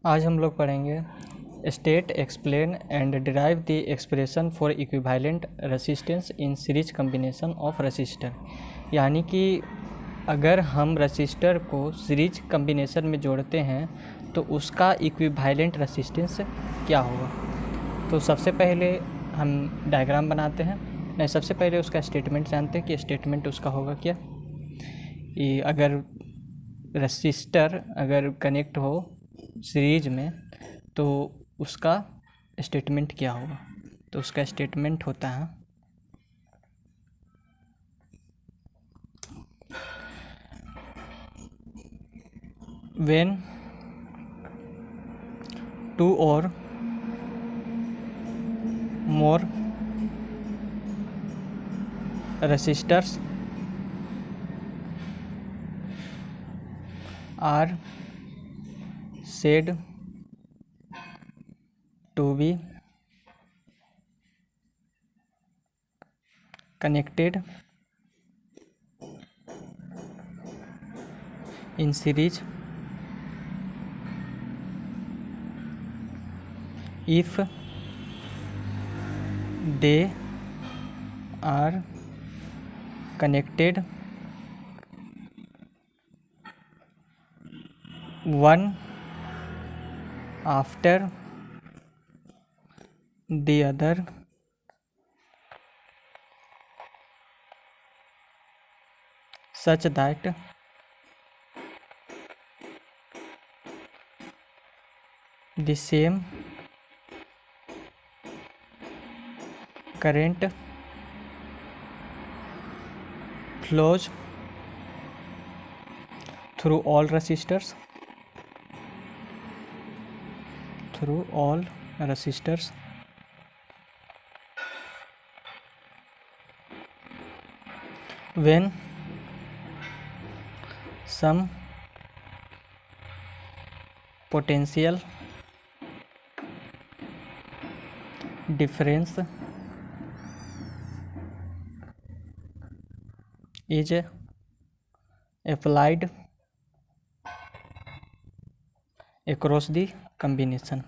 आज हम लोग पढ़ेंगे state explain and derive the expression for equivalent resistance in series combination of resistor. यानी कि अगर हम रेसिस्टर को सीरीज कॉम्बिनेशन में जोड़ते हैं तो उसका इक्विवेलेंट रेसिस्टेंस क्या होगा। तो सबसे पहले हम डायग्राम बनाते हैं, नहीं सबसे पहले उसका स्टेटमेंट जानते हैं कि स्टेटमेंट उसका होगा क्या। ये अगर रेसिस्टर अगर कनेक्ट हो सीरीज में तो उसका स्टेटमेंट क्या होगा। तो उसका स्टेटमेंट होता है when two or more resistors are said to be connected in series if they are connected one after the other such that the same current flows through all resistors when some potential difference is applied across the combination।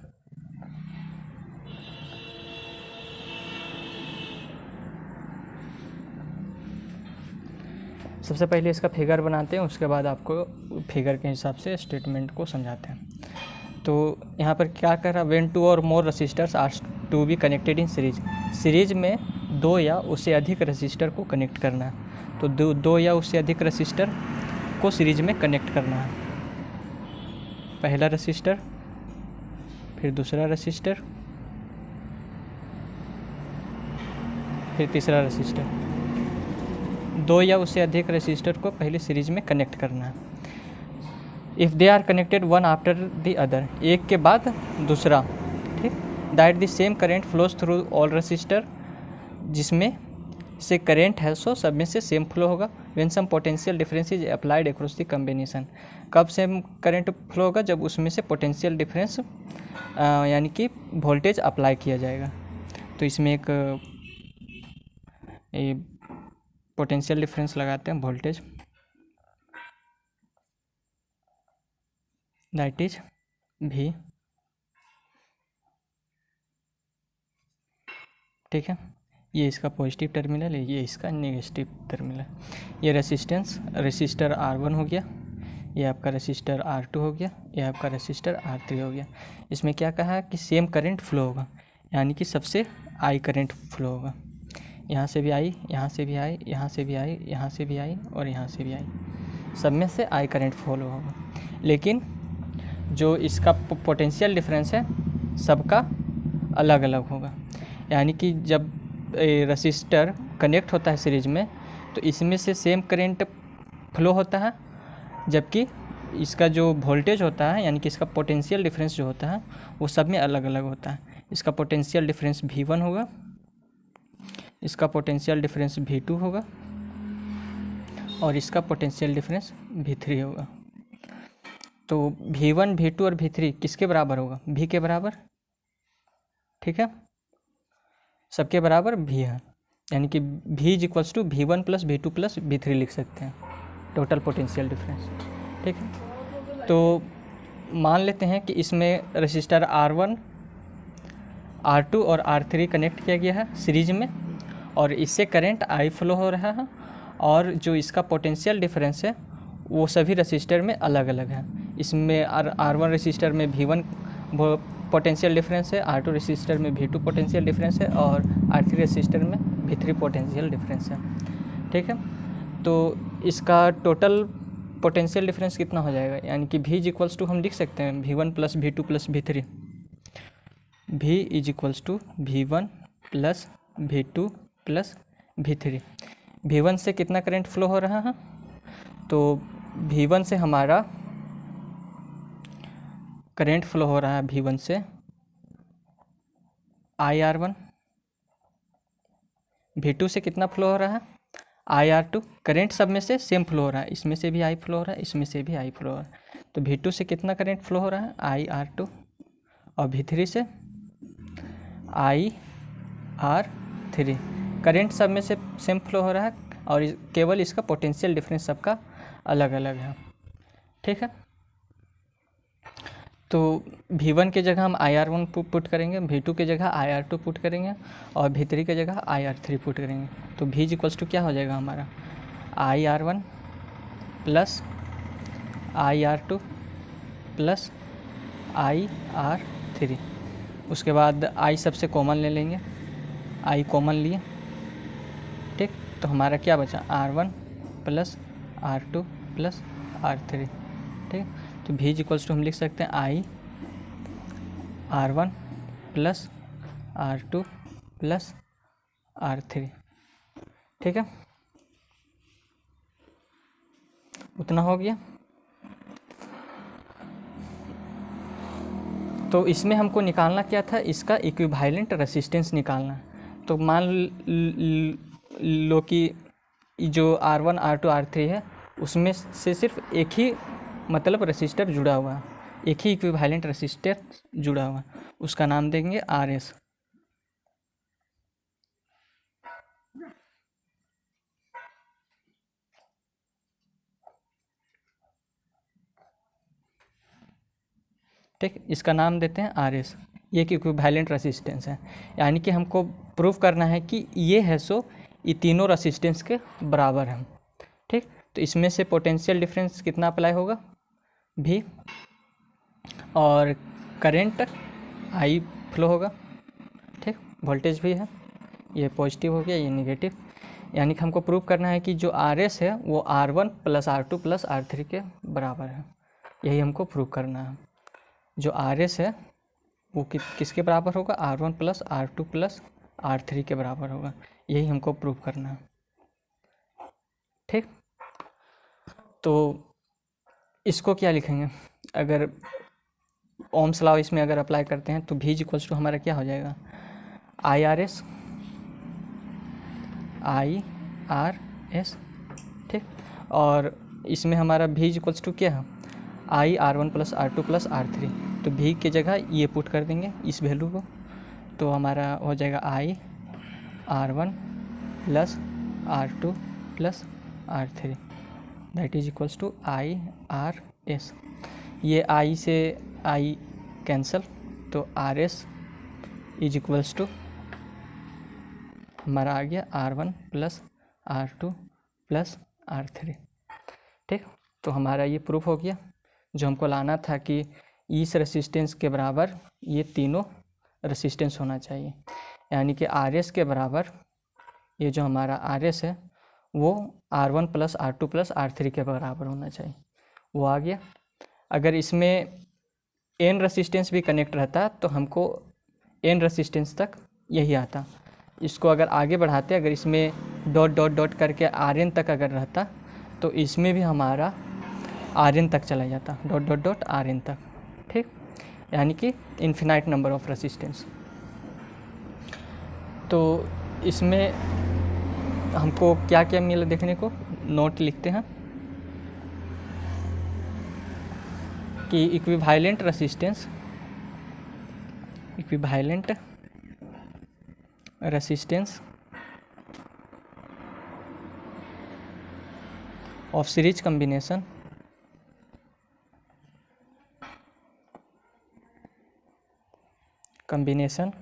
सबसे पहले इसका figure बनाते हैं, उसके बाद आपको figure के हिसाब से स्टेटमेंट को समझाते हैं। तो यहाँ पर क्या कर रहा है, when two or more resistors are to be connected in series में दो या उससे अधिक रेसिस्टर को कनेक्ट करना है। तो दो या उससे अधिक रेसिस्टर को सीरीज में कनेक्ट करना है। पहला रेसिस्टर, फिर दूसरा रेसिस्टर, फिर तीसरा रेसिस्टर। दो या उससे अधिक रेसिस्टर को पहले सीरीज में कनेक्ट करना है। If they are connected one after the other, एक के बाद दूसरा, ठीक, that the same current flows through all resistor, जिसमें से करेंट है सो सब में से सेम फ्लो होगा। When some potential difference is applied across the combination, कब सेम करंट फ्लो होगा, जब उसमें से पोटेंशियल डिफरेंस यानी कि वोल्टेज अप्लाई किया जाएगा। तो इसमें एक पोटेंशियल डिफरेंस लगाते हैं, वोल्टेज, दैट इज भी, ठीक है। ये इसका पॉजिटिव टर्मिनल है, ये इसका नेगेटिव टर्मिनल है। ये रेसिस्टेंस रेसिस्टर R1 हो गया, ये आपका रेसिस्टर R2 हो गया, ये आपका रेसिस्टर R3 हो गया। इसमें क्या कहा है कि सेम करंट फ्लो होगा, यानी कि सबसे आई करंट फ्लो होगा। यहाँ से भी आई, यहाँ से भी आई, यहाँ से भी आई, यहाँ से भी आई और यहाँ से भी आई, सब में से आई करंट फ्लो होगा। लेकिन जो इसका पोटेंशियल डिफरेंस है सबका अलग अलग होगा। यानी कि जब रेसिस्टर कनेक्ट होता है सीरीज में तो इसमें से सेम करंट फ्लो होता है, जबकि इसका जो वोल्टेज होता है यानी कि इसका पोटेंशियल डिफरेंस जो होता है वो सब में अलग अलग होता है। इसका पोटेंशियल डिफरेंस V1 होगा, इसका पोटेंशियल डिफरेंस V2 होगा और इसका पोटेंशियल डिफरेंस V3 होगा। तो V1, V2 और V3 किसके बराबर होगा, V के बराबर, ठीक है, सबके बराबर V है। यानी कि V is equals to V1 plus V2 plus V3 लिख सकते हैं, टोटल पोटेंशियल डिफरेंस, ठीक है। तो मान लेते हैं कि इसमें रजिस्टर R1, R2 और R3 कनेक्ट किया गया है सीरीज में, और इससे करंट I फ्लो हो रहा है, और जो इसका पोटेंशियल डिफरेंस है वो सभी रजिस्टर में अलग अलग है। इसमें R1 रजिस्टर में V1 वो पोटेंशियल डिफरेंस है, R2 रजिस्टर में V2 पोटेंशियल डिफरेंस है, और R3 रजिस्टर में V3 पोटेंशियल डिफरेंस है। ठीक है, तो इसका टोटल पोटेंशियल डिफरेंस कितना हो जाएगा, यानी कि V इज इक्वल्स टू हम लिख सकते हैं V1 plus V2 plus V3। V is equals to V1 plus V2 plus V3। V1 से कितना करंट फ्लो हो रहा है, तो V1 से हमारा करंट फ्लो हो रहा है V1 से IR1। V2 से कितना फ्लो हो रहा है IR2। करंट सब में से सेम फ्लो हो रहा है, इसमें से भी I फ्लो हो रहा है, इसमें से भी I फ्लो हो रहा है। तो V2 से कितना करंट फ्लो हो रहा है IR2, और V3 से IR3। करंट सब में से सेम फ्लो हो रहा है, और केवल इसका पोटेंशियल डिफरेंस सबका अलग अलग है। ठीक है, तो V1 के जगह हम IR1 पुट करेंगे, V2 के जगह IR2 पुट करेंगे, और V3 के जगह IR3 पुट करेंगे। तो V इक्वल्स टू क्या हो जाएगा हमारा IR1 plus IR2 plus IR3। उसके बाद I सबसे कॉमन ले लेंगे, I कॉमन लिए। ठीक, तो हमारा क्या बचा R1 plus R2 plus R3। ठीक, तो V इक्वल्स टू हम लिख सकते हैं I R1 plus R2 plus R3। ठीक है, उतना हो गया। तो इसमें हमको निकालना क्या था, इसका इक्विवेलेंट रेसिस्टेंस निकालना। तो मान लो कि जो R1 R2 R3 है उसमें से सिर्फ एक ही मतलब रेसिस्टर जुड़ा हुआ है, एक ही इक्विवेलेंट रेसिस्टर जुड़ा हुआ है, उसका नाम देंगे RS। ठीक, इसका नाम देते हैं RS। ये एक इक्विवेलेंट रेसिस्टेंस है, यानी कि हमको प्रूव करना है कि ये है सो ये तीनों रेसिस्टेंस के बराबर हैं। ठीक, तो इसमें से पोटेंशियल डिफरेंस कितना अप्लाई होगा V, और करंट I फ्लो होगा। ठीक, वोल्टेज भी है, ये पॉजिटिव हो गया, ये नेगेटिव। यानी कि हमको प्रूव करना है कि जो RS है वो R1 plus R2 plus R3 के बराबर है। यही हमको प्रूव करना है। जो RS है वो किसके बराबर होगा R1 plus R2 plus R3 के बराबर होगा। यही हमको प्रूव करना है। ठीक, तो इसको क्या लिखेंगे, अगर ओम्स लॉ इसमें अगर अप्लाई करते हैं तो V इक्वल्स टू हमारा क्या हो जाएगा IRS। ठीक, और इसमें हमारा V इक्वल्स टू क्या है IR1 plus R2 plus R3। तो V की जगह ये पुट कर देंगे इस वैल्यू को, तो हमारा हो जाएगा IR1 plus R2 plus R3 that is equals to IRS। ये I से I कैंसल, तो RS इज इक्वल्स टू हमारा आ गया R1 plus R2 plus R3। ठीक, तो हमारा ये प्रूफ हो गया। जो हमको लाना था कि इस रेसिस्टेंस के बराबर ये तीनों रेसिस्टेंस होना चाहिए, यानी कि RS के बराबर ये जो हमारा RS है वो R1 plus R2 plus R3 के बराबर होना चाहिए, वो आ गया। अगर इसमें N रेसिस्टेंस भी कनेक्ट रहता तो हमको N रेसिस्टेंस तक यही आता। इसको अगर आगे बढ़ाते, अगर इसमें डॉट डॉट डॉट करके Rn तक अगर रहता तो इसमें भी हमारा Rn तक चला जाता, डॉट डॉट डॉट Rn तक। ठीक, यानी कि इन्फिनाइट नंबर ऑफ रेसिस्टेंस। तो इसमें हमको क्या क्या मिला देखने को, नोट लिखते हैं कि equivalent resistance of series combination combination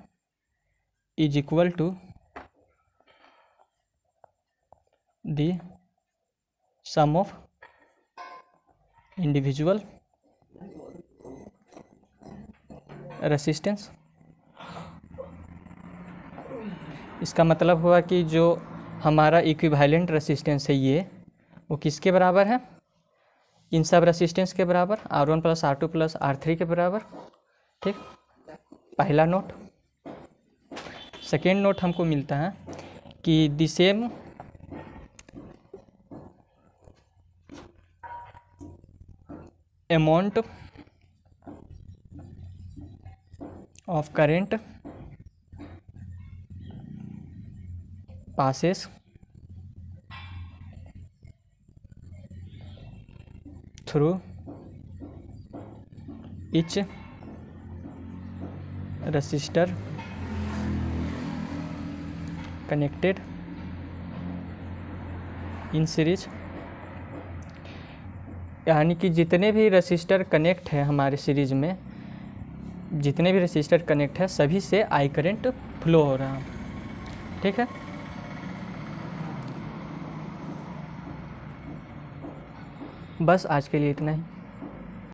is equal to the sum of individual resistance। इसका मतलब हुआ कि जो हमारा इक्विवेलेंट रेसिस्टेंस है ये, वो किसके बराबर है? इन सब रेसिस्टेंस के बराबर, R1 plus R2 plus R3 के बराबर। ठीक, पहला नोट। सेकेंड नोट हमको मिलता है कि the same amount of current passes through each resistor connected in series। यानी कि जितने भी रजिस्टर कनेक्ट है हमारे सीरीज में, जितने भी रजिस्टर कनेक्ट है सभी से आई करंट फ्लो हो रहा है। ठीक है, बस आज के लिए इतना ही।